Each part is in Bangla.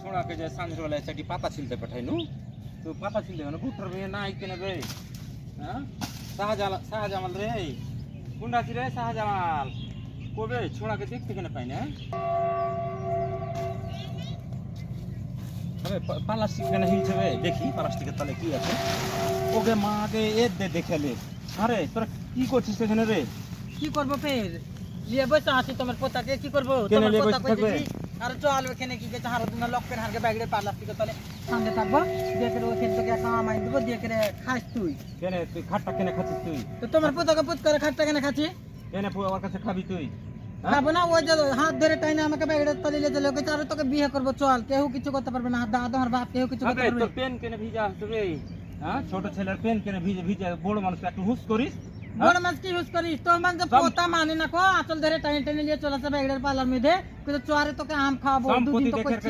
छोड़ा के जे सांझ वाला सेटी पाता छिलते पठाइनु तो पाता छिलते न बुटर में ना आइकेन रे हां शाहजामाल रे कुंडा छि रे शाहजामाल कोबे छोड़ा के देखते केन पाइने अबे प्लास्टिक केन हिल छबे देखी प्लास्टिक के तले की আছে ओगे मागे ए दे देखेले আরে তোরা কি করছিস এখানে রে কি করব ফের লিয়ে বসে আছি তোমার পোতাকে কি করব তোমার পোতা কইছি আর চল ওখানে কি গেছে হার দুনা লক পেন হারকে ব্যাগের প্লাস্টিকের তলে সামনে থাকবো দেখে ওখানে তোকে কামাই দেব দেখে খাস তুই কেন তুই খাটটা কেন খাচ্ছিস তুই তো তোমার পোতাকে পুত করে খাটটা কেন খাচ্ছি কেন ওর কাছে খাবি তুই খাবো না ওই যে হাত ধরে টাইনা আমাকে ব্যাগের তলে নিয়ে চলে ওকে আর তোকে বিয়ে করব চল কেউ কিছু করতে পারবে না দাদা আর বাপ কেউ কিছু করতে পারবে না তোর পেন কেন ভিজা আসবে হ্যাঁ ছোট ছেলের পেন কেন ভিজে ভিজে বড় মানুষ একটু হুস করিস বড় মাছ কি ইউজ করিস তোর মানে পোতা মানে না কো আচল ধরে টাইনে নিয়ে চলে যাবে ব্যাগের পালার মধ্যে কিন্তু চোয়ারে তোকে আম খাওয়াবো দুদিন তো করছি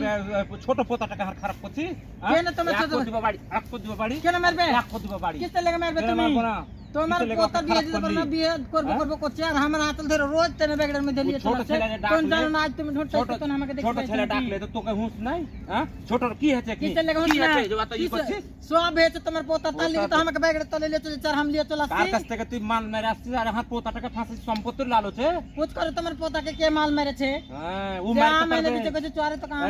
ছোট পোতাটাকে হার খারাপ করছিস কেন তুমি ছোট দিব বাড়ি এক কো দিব বাড়ি কেন মারবে এক কো দিব বাড়ি কিসে লাগা মারবে তুমি তোমার পোতা দিয়ে দিতে পারো না বিয়ে করব করছে আর আমার আচল ধরে রোজ তেনে ব্যাগের মধ্যে নিয়ে চলে আসে কোন জানো না আজ তুমি ঢোট তো আমাকে দেখতে ছোট ছেলে ডাকলে তো তোকে হুঁশ নাই হ্যাঁ ছোট কি হচ্ছে কি কিসে লাগা হুঁশ নাই যে বাত ই করছিস সব হয়েছে তোমার পোতা তালি তো আমাকে ব্যাগের তলে নিয়ে চলে চার হাম নিয়ে চলে আসছি তার কাছ থেকে তুই মাল মেরে আসছিস আর হাত পোতাটাকে ফাঁসিস সম্পত্তির লালচে পুত করে তোমার পোতাকে কে মাল মেরেছে হ্যাঁ ও মারতে পারবে চোয়ারে তো কাম